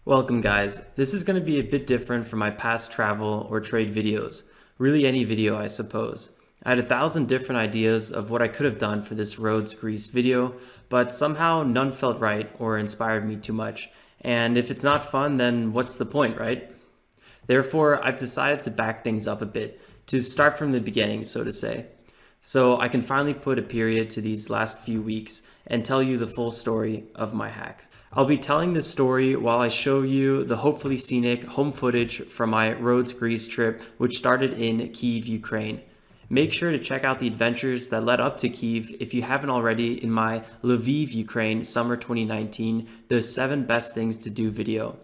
Welcome guys. This is going to be a bit different from my past travel or trade videos. Really any video, I suppose. I had 1,000 different ideas of what I could have done for this Rhodes Greece video, but somehow none felt right or inspired me too much. And if it's not fun, then what's the point, right? Therefore, I've decided to back things up a bit, to start from the beginning, so to say. So I can finally put a period to these last few weeks and tell you the full story of my hack. I'll be telling this story while I show you the hopefully scenic home footage from my Rhodes Greece trip, which started in Kiev, Ukraine. Make sure to check out the adventures that led up to Kiev if you haven't already in my Lviv, Ukraine summer 2019, the 7 best things to do video.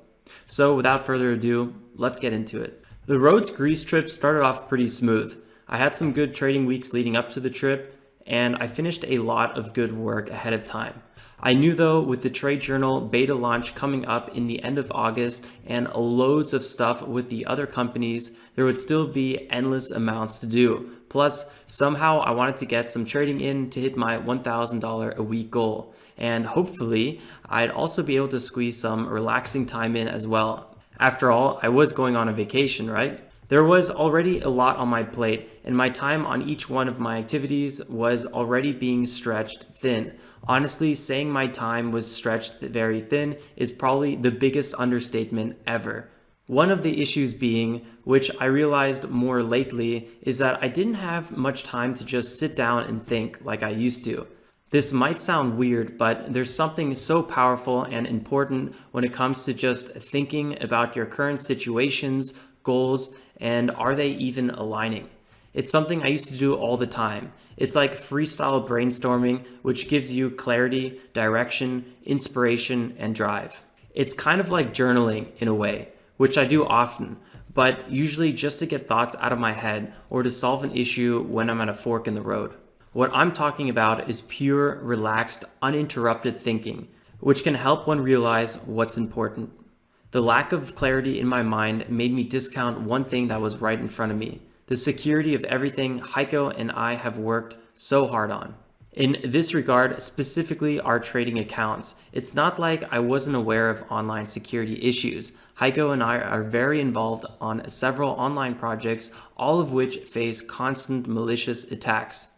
So without further ado, let's get into it. The Rhodes Greece trip started off pretty smooth. I had some good trading weeks leading up to the trip, and I finished a lot of good work ahead of time. I knew though, with the TradeJournal beta launch coming up in the end of August and loads of stuff with the other companies, there would still be endless amounts to do. Plus, somehow I wanted to get some trading in to hit my $1,000 a week goal. And hopefully, I'd also be able to squeeze some relaxing time in as well. After all, I was going on a vacation, right? There was already a lot on my plate, and my time on each one of my activities was already being stretched thin. Honestly, saying my time was stretched very thin is probably the biggest understatement ever. One of the issues being, which I realized more lately, is that I didn't have much time to just sit down and think like I used to. This might sound weird, but there's something so powerful and important when it comes to just thinking about your current situations, goals, and are they even aligning? It's something I used to do all the time. It's like freestyle brainstorming, which gives you clarity, direction, inspiration, and drive. It's kind of like journaling in a way, which I do often, but usually just to get thoughts out of my head or to solve an issue when I'm at a fork in the road. What I'm talking about is pure, relaxed, uninterrupted thinking, which can help one realize what's important. The lack of clarity in my mind made me discount one thing that was right in front of me: the security of everything Heiko and I have worked so hard on. In this regard, specifically our trading accounts, it's not like I wasn't aware of online security issues. Heiko and I are very involved on several online projects, all of which face constant malicious attacks.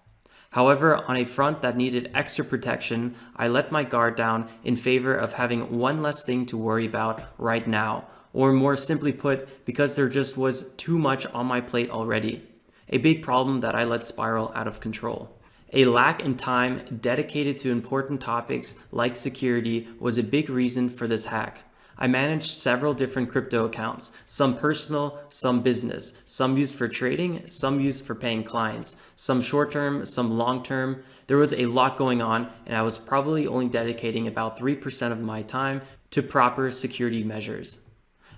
However, on a front that needed extra protection, I let my guard down in favor of having one less thing to worry about right now, or more simply put, because there just was too much on my plate already. A big problem that I let spiral out of control. A lack in time dedicated to important topics like security was a big reason for this hack. I managed several different crypto accounts, some personal, some business, some used for trading, some used for paying clients, some short-term, some long-term. There was a lot going on, and I was probably only dedicating about 3% of my time to proper security measures.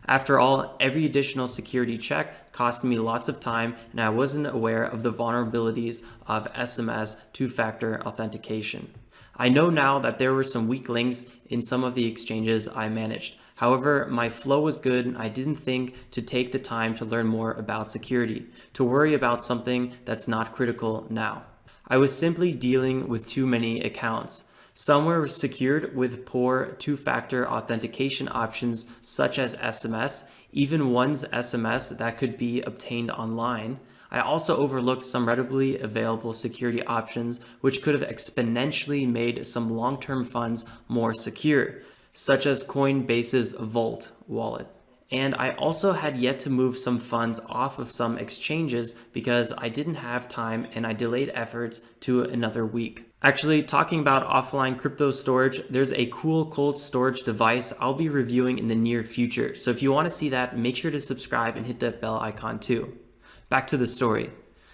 After all, every additional security check cost me lots of time, and I wasn't aware of the vulnerabilities of SMS two-factor authentication. I know now that there were some weak links in some of the exchanges I managed. However, my flow was good and I didn't think to take the time to learn more about security, to worry about something that's not critical now. I was simply dealing with too many accounts. Some were secured with poor two-factor authentication options such as SMS, even one's SMS that could be obtained online. I also overlooked some readily available security options which could have exponentially made some long-term funds more secure, such as Coinbase's Vault wallet. And I also had yet to move some funds off of some exchanges because I didn't have time and I delayed efforts to another week. Actually, talking about offline crypto storage, there's a cool cold storage device I'll be reviewing in the near future. So if you want to see that, make sure to subscribe and hit that bell icon too. Back to the story.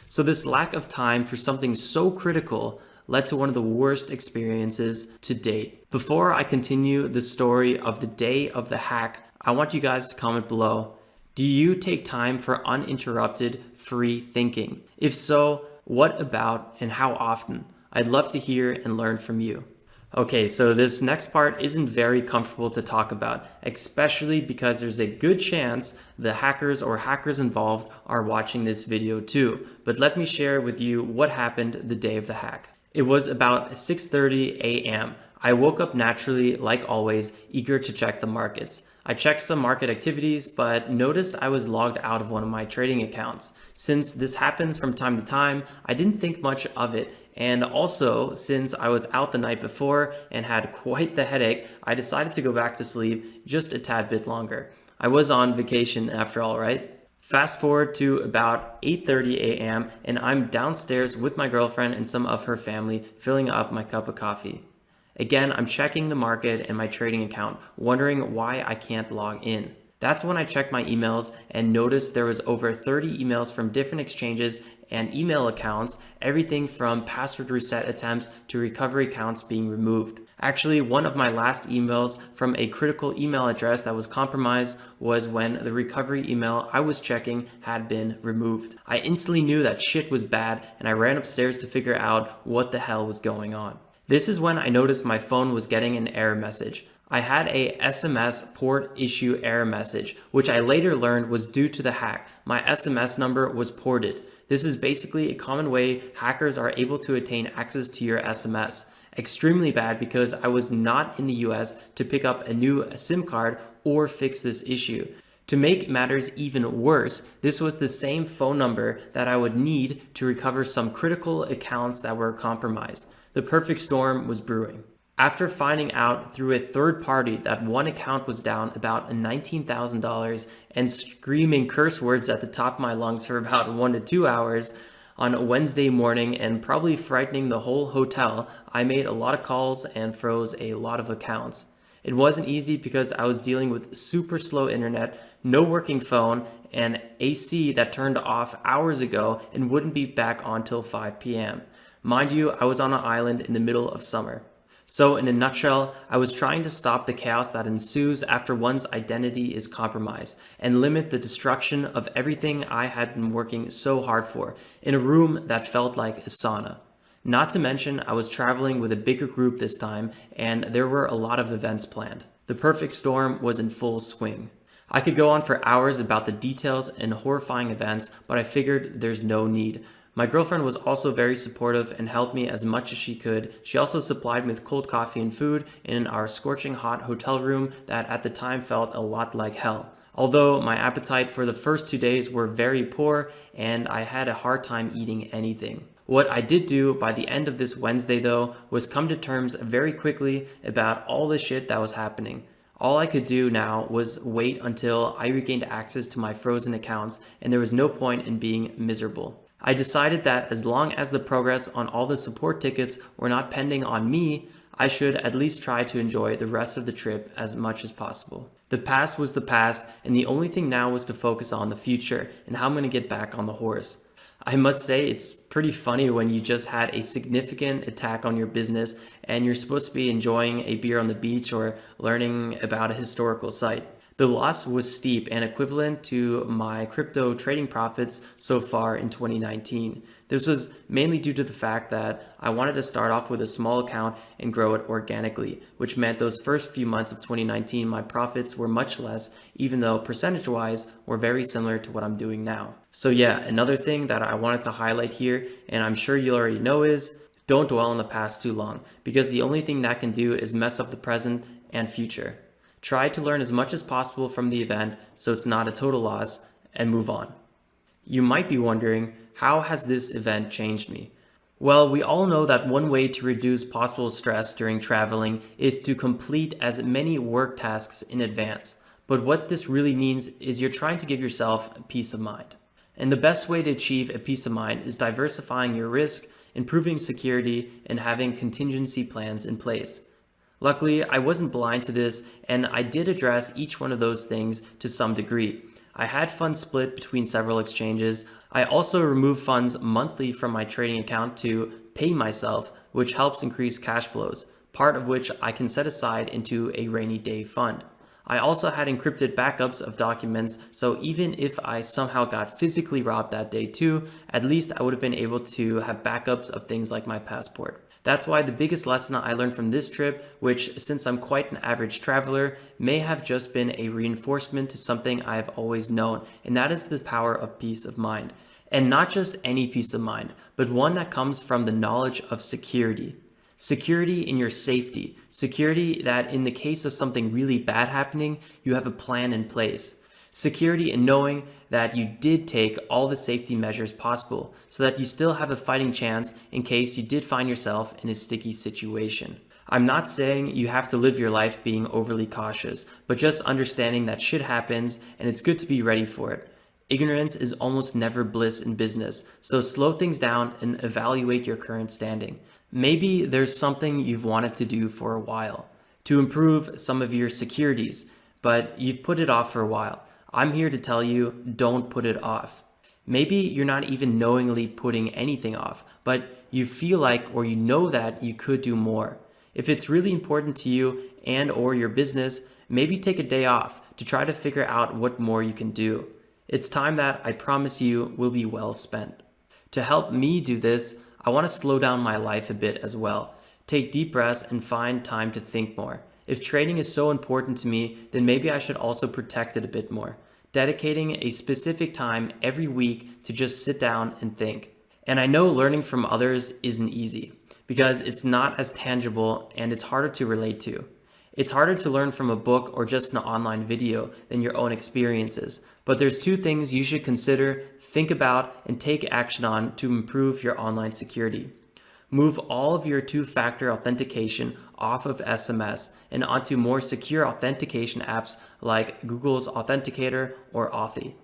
So this lack of time for something so critical led to one of the worst experiences to date. Before I continue the story of the day of the hack, I want you guys to comment below. Do you take time for uninterrupted, free thinking? If so, what about and how often? I'd love to hear and learn from you. Okay, so this next part isn't very comfortable to talk about, especially because there's a good chance the hackers or hackers involved are watching this video too. But let me share with you what happened the day of the hack. It was about 6:30 a.m. I woke up naturally, like always, eager to check the markets. I checked some market activities, but noticed I was logged out of one of my trading accounts. Since this happens from time to time, I didn't think much of it. And also, since I was out the night before and had quite the headache, I decided to go back to sleep just a tad bit longer. I was on vacation after all, right? Fast forward to about 8:30 a.m. and I'm downstairs with my girlfriend and some of her family filling up my cup of coffee. Again, I'm checking the market and my trading account, wondering why I can't log in. That's when I checked my emails and noticed there was over 30 emails from different exchanges and email accounts, everything from password reset attempts to recovery accounts being removed. Actually, one of my last emails from a critical email address that was compromised was when the recovery email I was checking had been removed. I instantly knew that shit was bad and I ran upstairs to figure out what the hell was going on. This is when I noticed my phone was getting an error message. I had a SMS port issue error message, which I later learned was due to the hack. My SMS number was ported. This is basically a common way hackers are able to attain access to your SMS. Extremely bad because I was not in the US to pick up a new SIM card or fix this issue. To make matters even worse, this was the same phone number that I would need to recover some critical accounts that were compromised. The perfect storm was brewing. After finding out through a third party that one account was down about $19,000 and screaming curse words at the top of my lungs for about 1 to 2 hours on a Wednesday morning and probably frightening the whole hotel, I made a lot of calls and froze a lot of accounts. It wasn't easy because I was dealing with super slow internet, no working phone, and AC that turned off hours ago and wouldn't be back on till 5 p.m. Mind you, I was on an island in the middle of summer. So in a nutshell, I was trying to stop the chaos that ensues after one's identity is compromised and limit the destruction of everything I had been working so hard for in a room that felt like a sauna. Not to mention, I was traveling with a bigger group this time and there were a lot of events planned. The perfect storm was in full swing. I could go on for hours about the details and horrifying events, but I figured there's no need. My girlfriend was also very supportive and helped me as much as she could. She also supplied me with cold coffee and food in our scorching hot hotel room that at the time felt a lot like hell. Although my appetite for the first 2 days were very poor and I had a hard time eating anything. What I did do by the end of this Wednesday though was come to terms very quickly about all the shit that was happening. All I could do now was wait until I regained access to my frozen accounts and there was no point in being miserable. I decided that as long as the progress on all the support tickets were not pending on me, I should at least try to enjoy the rest of the trip as much as possible. The past was the past, and the only thing now was to focus on the future and how I'm going to get back on the horse. I must say it's pretty funny when you just had a significant attack on your business and you're supposed to be enjoying a beer on the beach or learning about a historical site. The loss was steep and equivalent to my crypto trading profits so far in 2019. This was mainly due to the fact that I wanted to start off with a small account and grow it organically, which meant those first few months of 2019 my profits were much less, even though percentage-wise were very similar to what I'm doing now. So yeah, another thing that I wanted to highlight here, and I'm sure you already know, is don't dwell on the past too long, because the only thing that can do is mess up the present and future. Try to learn as much as possible from the event so it's not a total loss and move on. You might be wondering, how has this event changed me? Well, we all know that one way to reduce possible stress during traveling is to complete as many work tasks in advance. But what this really means is you're trying to give yourself a peace of mind. And the best way to achieve a peace of mind is diversifying your risk, improving security, and having contingency plans in place. Luckily, I wasn't blind to this, and I did address each one of those things to some degree. I had funds split between several exchanges. I also removed funds monthly from my trading account to pay myself, which helps increase cash flows, part of which I can set aside into a rainy day fund. I also had encrypted backups of documents, so even if I somehow got physically robbed that day too, at least I would have been able to have backups of things like my passport. That's why the biggest lesson I learned from this trip, which since I'm quite an average traveler, may have just been a reinforcement to something I've always known, and that is the power of peace of mind. And not just any peace of mind, but one that comes from the knowledge of security. Security in your safety. Security that in the case of something really bad happening, you have a plan in place. Security in knowing that you did take all the safety measures possible so that you still have a fighting chance in case you did find yourself in a sticky situation. I'm not saying you have to live your life being overly cautious, but just understanding that shit happens and it's good to be ready for it. Ignorance is almost never bliss in business, so slow things down and evaluate your current standing. Maybe there's something you've wanted to do for a while, to improve some of your securities, but you've put it off for a while. I'm here to tell you, don't put it off. Maybe you're not even knowingly putting anything off, but you feel like or you know that you could do more. If it's really important to you and or your business, maybe take a day off to try to figure out what more you can do. It's time that I promise you will be well spent. To help me do this, I want to slow down my life a bit as well. Take deep breaths and find time to think more. If trading is so important to me, then maybe I should also protect it a bit more. Dedicating a specific time every week to just sit down and think. And I know learning from others isn't easy because it's not as tangible and it's harder to relate to. It's harder to learn from a book or just an online video than your own experiences. But there's two things you should consider, think about, and take action on to improve your online security. Move all of your two-factor authentication off of SMS and onto more secure authentication apps like Google's Authenticator or Authy.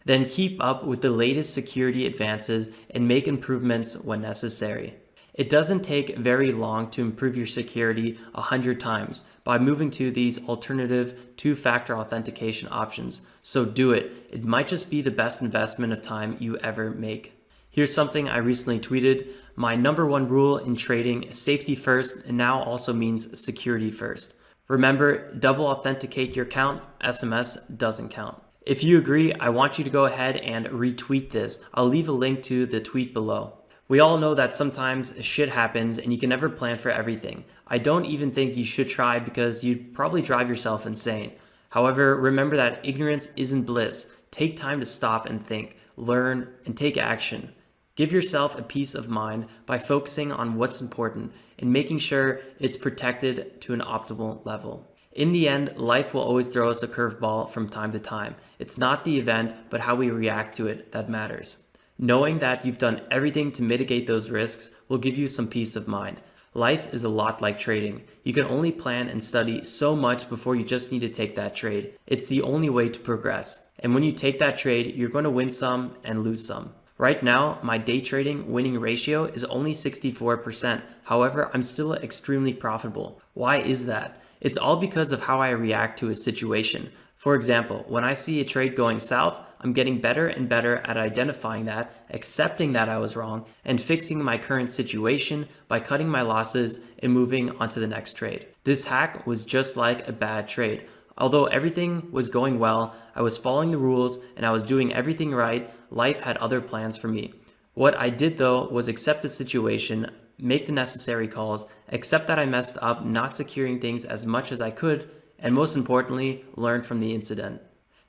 Then keep up with the latest security advances and make improvements when necessary. It doesn't take very long to improve your security 100 times by moving to these alternative two-factor authentication options. So do it. It might just be the best investment of time you ever make. Here's something I recently tweeted. My number one rule in trading is safety first and now also means security first. Remember, double authenticate your account. SMS doesn't count. If you agree, I want you to go ahead and retweet this. I'll leave a link to the tweet below. We all know that sometimes shit happens and you can never plan for everything. I don't even think you should try because you'd probably drive yourself insane. However, remember that ignorance isn't bliss. Take time to stop and think, learn, and take action. Give yourself a peace of mind by focusing on what's important and making sure it's protected to an optimal level. In the end, life will always throw us a curveball from time to time. It's not the event, but how we react to it that matters. Knowing that you've done everything to mitigate those risks will give you some peace of mind. Life is a lot like trading. You can only plan and study so much before you just need to take that trade. It's the only way to progress. And when you take that trade, you're going to win some and lose some. Right now, my day trading winning ratio is only 64%. However, I'm still extremely profitable. Why is that? It's all because of how I react to a situation. For example, when I see a trade going south, I'm getting better and better at identifying that, accepting that I was wrong, and fixing my current situation by cutting my losses and moving on to the next trade. This hack was just like a bad trade. Although everything was going well, I was following the rules and I was doing everything right, life had other plans for me. What I did though was accept the situation, make the necessary calls, accept that I messed up not securing things as much as I could, and most importantly, learn from the incident.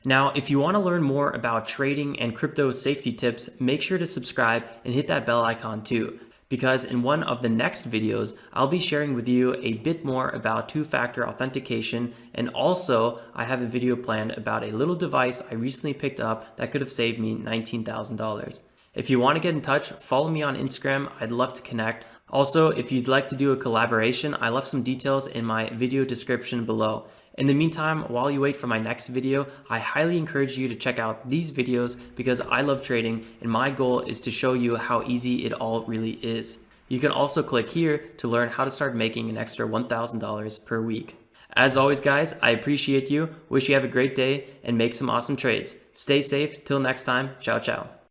Now, if you want to learn more about trading and crypto safety tips, make sure to subscribe and hit that bell icon too, because in one of the next videos, I'll be sharing with you a bit more about two-factor authentication, and also I have a video planned about a little device I recently picked up that could have saved me $19,000. If you want to get in touch, follow me on Instagram. I'd love to connect. Also, if you'd like to do a collaboration, I left some details in my video description below. In the meantime, while you wait for my next video, I highly encourage you to check out these videos because I love trading and my goal is to show you how easy it all really is. You can also click here to learn how to start making an extra $1,000 per week. As always, guys, I appreciate you. Wish you have a great day and make some awesome trades. Stay safe. Till next time. Ciao, ciao.